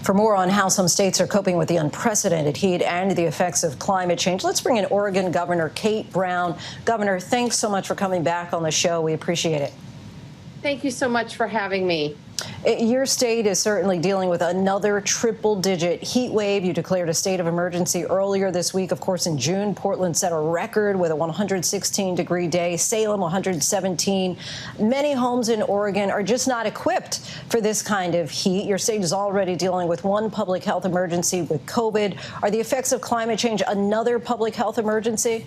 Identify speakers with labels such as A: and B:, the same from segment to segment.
A: For more on how some states are coping with the unprecedented heat and the effects of climate change, let's bring in Oregon Governor Kate Brown. Governor, thanks so much for coming back on the show. We appreciate it.
B: Thank you so much for having me.
A: Your state is certainly dealing with another triple-digit heat wave. You declared a state of emergency earlier this week. Of course, in June, Portland set a record with a 116-degree day, Salem 117. Many homes in Oregon are just not equipped for this kind of heat. Your state is already dealing with one public health emergency with COVID. Are the effects of climate change another public health emergency?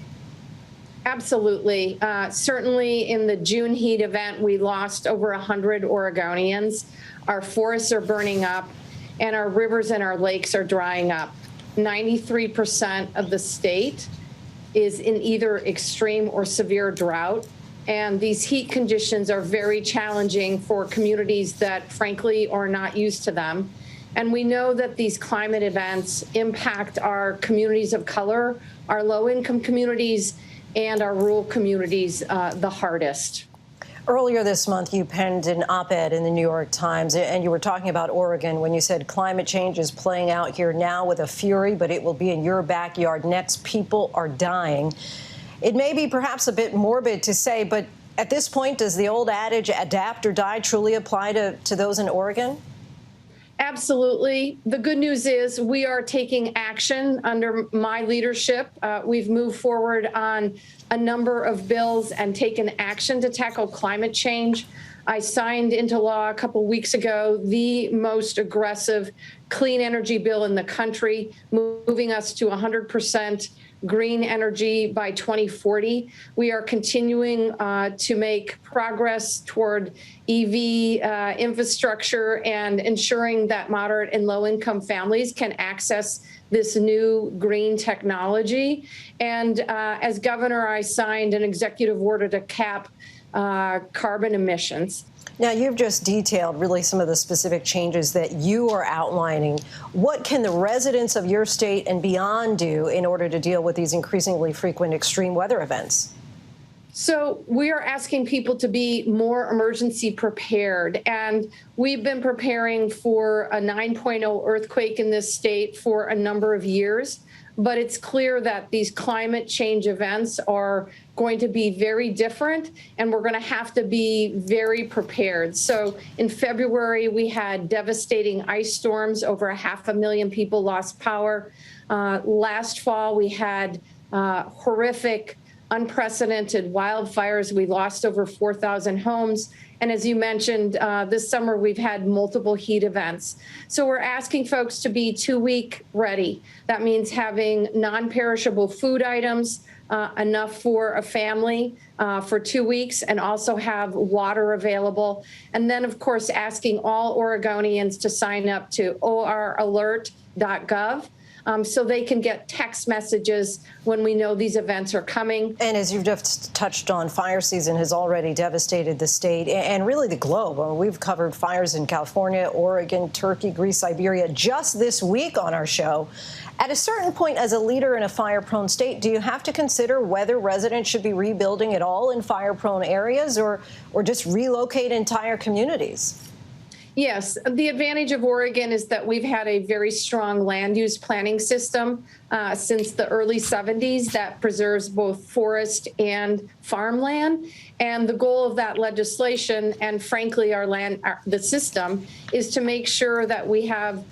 B: Absolutely. Certainly in the June heat event, we lost over 100 Oregonians. Our forests are burning up and our rivers and our lakes are drying up. 93% of the state is in either extreme or severe drought. And these heat conditions are very challenging for communities that, frankly, are not used to them. And we know that these climate events impact our communities of color, our low-income communities, and our rural communities the hardest.
A: Earlier this month, you penned an op-ed in the New York Times, and you were talking about Oregon when you said climate change is playing out here now with a fury, but it will be in your backyard next. People are dying. It may be perhaps a bit morbid to say, but at this point, does the old adage, adapt or die, truly apply to those in Oregon?
B: Absolutely. The good news is we are taking action under my leadership. We've moved forward on a number of bills and taken action to tackle climate change. I signed into law a couple weeks ago the most aggressive clean energy bill in the country, moving us to 100% green energy by 2040. We are continuing to make progress toward EV infrastructure and ensuring that moderate and low-income families can access this new green technology. And as governor, I signed an executive order to cap carbon emissions.
A: Now, you've just detailed really some of the specific changes that you are outlining. What can the residents of your state and beyond do in order to deal with these increasingly frequent extreme weather events?
B: So we are asking people to be more emergency prepared. And we've been preparing for a 9.0 earthquake in this state for a number of years. But it's clear that these climate change events are going to be very different, and we're going to have to be very prepared. So in February, we had devastating ice storms. Over 500,000 people lost power. Last fall, we had horrific, unprecedented wildfires. We lost over 4,000 homes. And as you mentioned, this summer, we've had multiple heat events. So we're asking folks to be 2-week ready. That means having non-perishable food items, enough for a family for 2 weeks, and also have water available. And then, of course, asking all Oregonians to sign up to oralert.gov. So they can get text messages when we know these events are coming.
A: And as you've just touched on, fire season has already devastated the state and really the globe. I mean, we've covered fires in California, Oregon, Turkey, Greece, Siberia just this week on our show. At a certain point, as a leader in a fire-prone state, do you have to consider whether residents should be rebuilding at all in fire-prone areas or just relocate entire communities?
B: Yes, the advantage of Oregon is that we've had a very strong land use planning system since the early 70s that preserves both forest and farmland. And the goal of that legislation, and frankly, the system, is to make sure that we have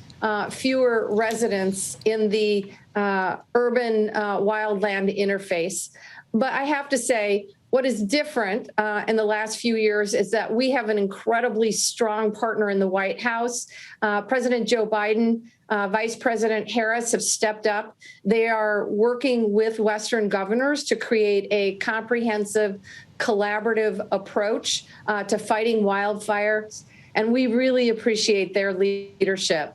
B: fewer residents in the urban wildland interface. But I have to say, what is different in the last few years is that we have an incredibly strong partner in the White House. President Joe Biden, Vice President Harris have stepped up. They are working with Western governors to create a comprehensive, collaborative approach to fighting wildfires. And we really appreciate their leadership.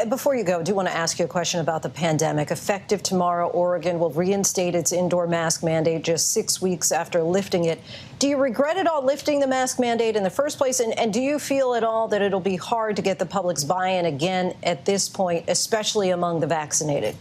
A: Before you go, I do want to ask you a question about the pandemic. Effective tomorrow, Oregon will reinstate its indoor mask mandate just 6 weeks after lifting it. Do you regret at all lifting the mask mandate in the first place? And do you feel at all that it'll be hard to get the public's buy-in again at this point, especially among the vaccinated?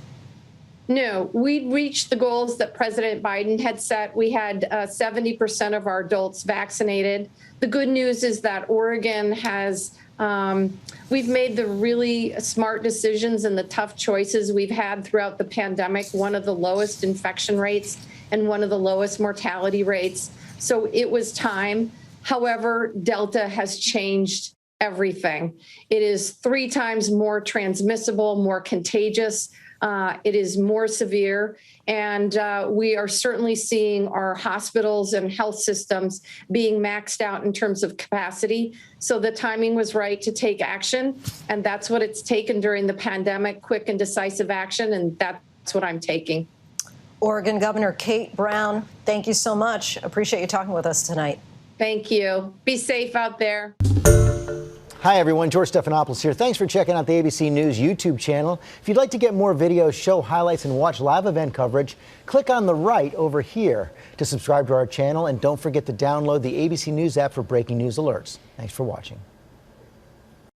B: No, we reached the goals that President Biden had set. We had 70% of our adults vaccinated. The good news is that Oregon has We've made the really smart decisions and the tough choices we've had throughout the pandemic, one of the lowest infection rates and one of the lowest mortality rates. So it was time. However, Delta has changed everything. It is 3 times more transmissible, more contagious. It is more severe. And we are certainly seeing our hospitals and health systems being maxed out in terms of capacity. So the timing was right to take action. And that's what it's taken during the pandemic, quick and decisive action. And that's what I'm taking.
A: Oregon Governor Kate Brown, thank you so much. Appreciate you talking with us tonight.
B: Thank you. Be safe out there.
C: Hi, everyone. George Stephanopoulos here. Thanks for checking out the ABC News YouTube channel. If you'd like to get more videos, show highlights, and watch live event coverage, click on the right over here to subscribe to our channel. And don't forget to download the ABC News app for breaking news alerts. Thanks for watching.